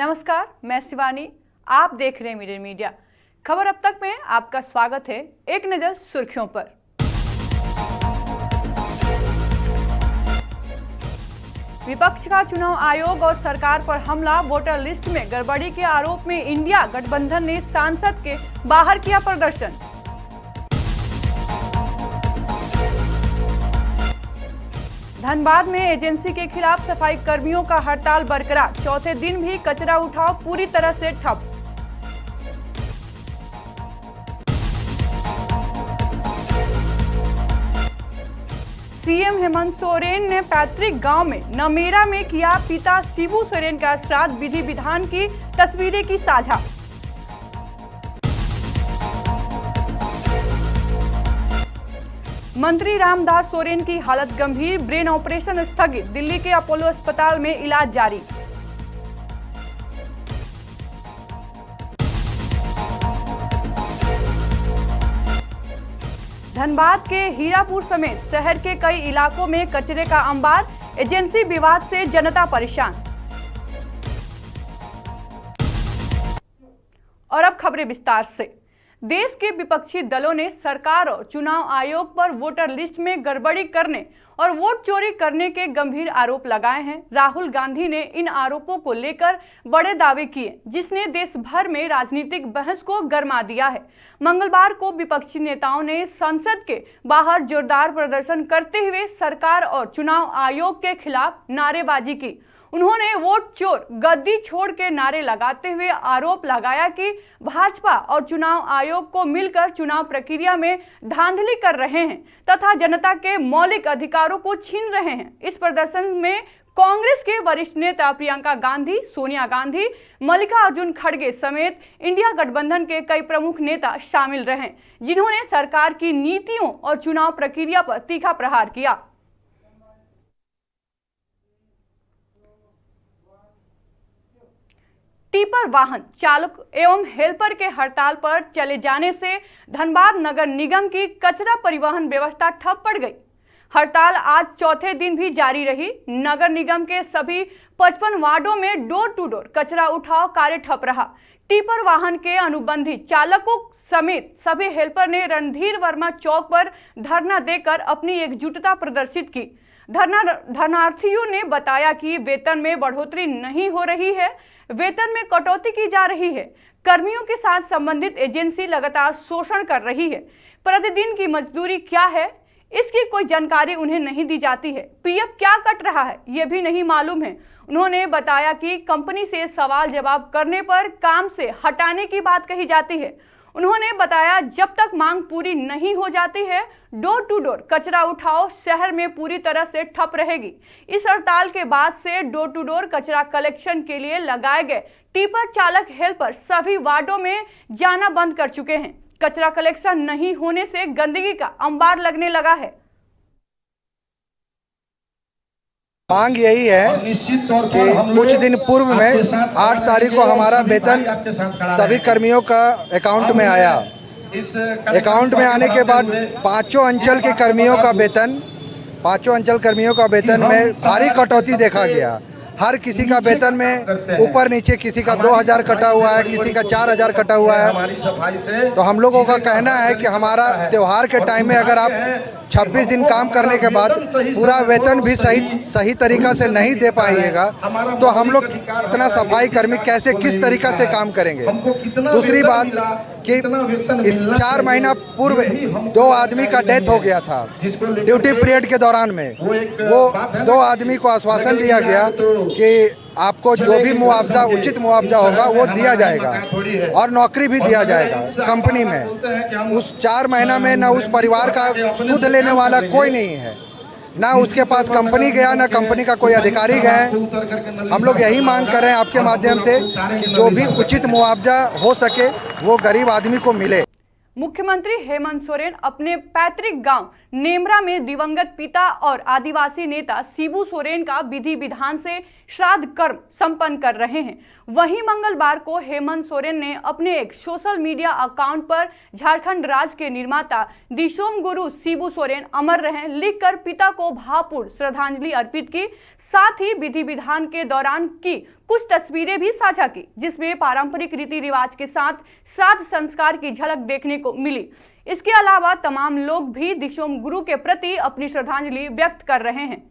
नमस्कार, मैं शिवानी। आप देख रहे हैं मिरर मीडिया। खबर अब तक में आपका स्वागत है। एक नजर सुर्खियों पर। विपक्ष का चुनाव आयोग और सरकार पर हमला, वोटर लिस्ट में गड़बड़ी के आरोप में इंडिया गठबंधन ने सांसद के बाहर किया प्रदर्शन। धनबाद में एजेंसी के खिलाफ सफाई कर्मियों का हड़ताल बरकरार, चौथे दिन भी कचरा उठाव पूरी तरह से ठप। सीएम हेमंत सोरेन ने पैतृक गांव में नमेरा में किया पिता शिबू सोरेन का श्राद्ध, विधि विधान की तस्वीरें की साझा। मंत्री रामदास सोरेन की हालत गंभीर, ब्रेन ऑपरेशन स्थगित, दिल्ली के अपोलो अस्पताल में इलाज जारी। धनबाद के हीरापुर समेत शहर के कई इलाकों में कचरे का अंबार, एजेंसी विवाद से जनता परेशान। और अब खबरें विस्तार से। देश के विपक्षी दलों ने सरकार और चुनाव आयोग पर वोटर लिस्ट में गड़बड़ी करने और वोट चोरी करने के गंभीर आरोप लगाए हैं। राहुल गांधी ने इन आरोपों को लेकर बड़े दावे किए, जिसने देश भर में राजनीतिक बहस को गरमा दिया है। मंगलवार को विपक्षी नेताओं ने संसद के बाहर जोरदार प्रदर्शन करते हुए सरकार और चुनाव आयोग के खिलाफ नारेबाजी की। उन्होंने वोट चोर, गद्दी छोड़ के नारे लगाते हुए आरोप लगाया कि भाजपा और चुनाव आयोग को मिलकर चुनाव प्रक्रिया में धांधली कर रहे हैं तथा जनता के मौलिक अधिकारों को छीन रहे हैं। इस प्रदर्शन में कांग्रेस के वरिष्ठ नेता प्रियंका गांधी, सोनिया गांधी, मल्लिकार्जुन खड़गे समेत इंडिया गठबंधन के कई प्रमुख नेता शामिल रहे, जिन्होंने सरकार की नीतियों और चुनाव प्रक्रिया पर तीखा प्रहार किया। टिपर वाहन चालक एवं हेल्पर के हड़ताल पर चले जाने से धनबाद नगर निगम की कचरा परिवहन व्यवस्था ठप पड़ गई। हड़ताल आज चौथे दिन भी जारी रही। नगर निगम के सभी 55 वार्डों में डोर टू डोर कचरा उठाव कार्य ठप रहा। टिपर वाहन के अनुबंधी चालकों समेत सभी हेल्पर ने रणधीर वर्मा चौक पर धरना देकर अपनी एकजुटता प्रदर्शित की। धरनार्थियों ने बताया कि वेतन में बढ़ोतरी नहीं हो रही है, वेतन में कटौती की जा रही है। कर्मियों के साथ संबंधित एजेंसी लगातार शोषण कर रही है। प्रतिदिन की मजदूरी क्या है, इसकी कोई जानकारी उन्हें नहीं दी जाती है। पीएफ क्या कट रहा है, ये भी नहीं मालूम है। उन्होंने बताया कि कंपनी से सवाल जवाब करने पर काम से हटाने की बात कही जाती है। उन्होंने बताया जब तक मांग पूरी नहीं हो जाती है, डोर टू डोर कचरा उठाओ शहर में पूरी तरह से ठप रहेगी। इस हड़ताल के बाद से डोर टू डोर कचरा कलेक्शन के लिए लगाए गए टिपर चालक हेल्पर सभी वार्डों में जाना बंद कर चुके हैं। कचरा कलेक्शन नहीं होने से गंदगी का अंबार लगने लगा है। मांग यही है कि कुछ दिन पूर्व में 8 तारीख को हमारा वेतन सभी कर्मियों का अकाउंट में आया। अकाउंट में आने के बाद पांचों अंचल कर्मियों का वेतन में भारी कटौती देखा गया। हर किसी का वेतन में ऊपर नीचे किसी का 2000 कटा हुआ है, किसी का 4000 कटा हुआ है। तो हम लोगों का कहना है कि हमारा त्योहार के टाइम में अगर आप 26 दिन काम करने के बाद पूरा वेतन भी सही तरीका से नहीं दे पाइएगा तो हम लोग इतना सफाई कर्मी कैसे किस तरीका से काम करेंगे। दूसरी बात कि इस 4 महीना पूर्व 2 आदमी का डेथ हो गया था ड्यूटी पीरियड के दौरान में। वो 2 आदमी को आश्वासन दिया गया कि आपको जो भी मुआवजा उचित मुआवजा होगा वो दिया जाएगा और नौकरी भी दिया जाएगा कंपनी में। उस 4 महीना में न उस परिवार का सुध लेने वाला कोई नहीं है, ना उसके पास कंपनी गया, ना कंपनी का कोई अधिकारी गए। हम लोग यही मांग कर रहे हैं आपके माध्यम से कि जो भी उचित मुआवजा हो सके वो गरीब आदमी को मिले। मुख्यमंत्री हेमंत सोरेन अपने पैतृक गांव नेमरा में दिवंगत पिता और आदिवासी नेता शिबू सोरेन का विधि विधान से श्राद्ध कर्म संपन्न कर रहे हैं। वहीं मंगलवार को हेमंत सोरेन ने अपने एक सोशल मीडिया अकाउंट पर झारखंड राज्य के निर्माता दिसोम गुरु शिबू सोरेन अमर रहें लिखकर पिता को भावपूर्ण श्रद्धांजलि अर्पित की। साथ ही विधि विधान के दौरान की कुछ तस्वीरें भी साझा की, जिसमें पारंपरिक रीति रिवाज के साथ श्राद्ध संस्कार की झलक देखने को मिली। इसके अलावा तमाम लोग भी दिशोम गुरु के प्रति अपनी श्रद्धांजलि व्यक्त कर रहे हैं।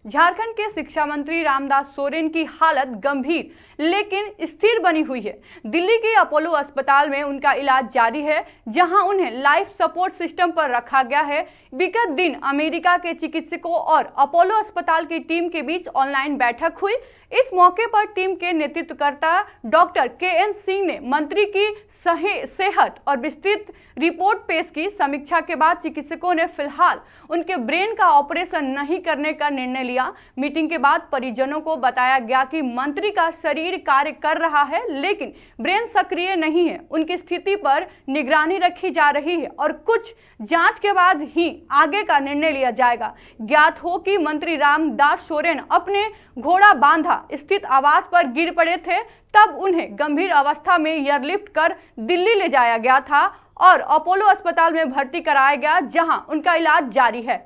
झारखंड के शिक्षा मंत्री रामदास सोरेन की हालत गंभीर लेकिन स्थिर बनी हुई है। दिल्ली के अपोलो अस्पताल में उनका इलाज जारी है, जहां उन्हें लाइफ सपोर्ट सिस्टम पर रखा गया है। विगत दिन अमेरिका के चिकित्सकों और अपोलो अस्पताल की टीम के बीच ऑनलाइन बैठक हुई। इस मौके पर टीम के नेतृत्वकर्ता डॉक्टर KN सिंह ने मंत्री की सेहत और विस्तृत रिपोर्ट पेश की। समीक्षा के बाद चिकित्सकों ने फिलहाल उनके ब्रेन का ऑपरेशन नहीं करने का निर्णय लिया। मीटिंग के बाद परिजनों को बताया गया कि मंत्री का शरीर कार्य कर रहा है, लेकिन ब्रेन सक्रिय नहीं है। उनकी स्थिति पर निगरानी रखी जा रही है और कुछ जांच के बाद ही आगे का निर्णय लिया जाएगा। ज्ञात हो कि मंत्री रामदास सोरेन अपने घोड़ा बांधा स्थित आवास पर गिर पड़े थे, तब उन्हें गंभीर अवस्था में एयरलिफ्ट कर दिल्ली ले जाया गया था और अपोलो अस्पताल में भर्ती कराया गया, जहां उनका इलाज जारी है।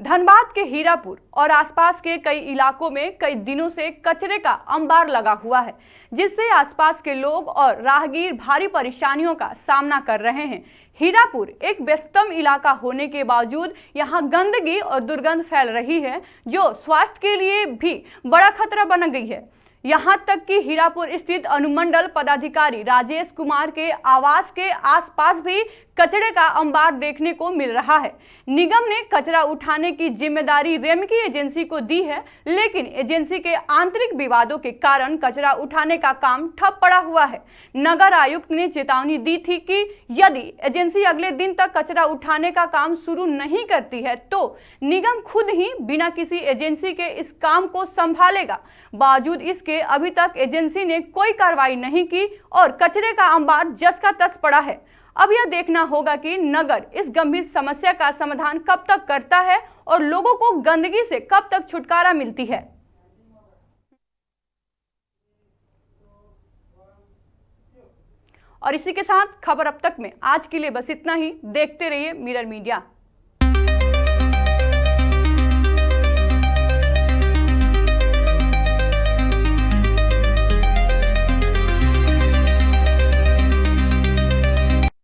धनबाद के हीरापुर और आसपास के कई इलाकों में कई दिनों से कचरे का अंबार लगा हुआ है, जिससे आसपास के लोग और राहगीर भारी परेशानियों का सामना कर रहे हैं। हीरापुर एक व्यस्तम इलाका होने के बावजूद यहां गंदगी और दुर्गंध फैल रही है, जो स्वास्थ्य के लिए भी बड़ा खतरा बन गई है। यहां तक कि हीरापुर स्थित अनुमंडल पदाधिकारी राजेश कुमार के आवास के आसपास भी कचरे का अंबार देखने को मिल रहा है। निगम ने कचरा उठाने की जिम्मेदारी रेमकी एजेंसी को दी है, लेकिन एजेंसी के आंतरिक विवादों के कारण कचरा उठाने का काम ठप पड़ा हुआ है। नगर आयुक्त ने चेतावनी दी थी कि यदि एजेंसी अगले दिन तक कचरा उठाने का काम शुरू नहीं करती है तो निगम खुद ही बिना किसी एजेंसी के इस काम को संभालेगा। बावजूद इसके अभी तक एजेंसी ने कोई कार्रवाई नहीं की और कचरे का अंबार जस का तस पड़ा है। अब यह देखना होगा कि नगर इस गंभीर समस्या का समाधान कब तक करता है और लोगों को गंदगी से कब तक छुटकारा मिलती है। और इसी के साथ खबर अब तक में आज के लिए बस इतना ही। देखते रहिए मिरर मीडिया।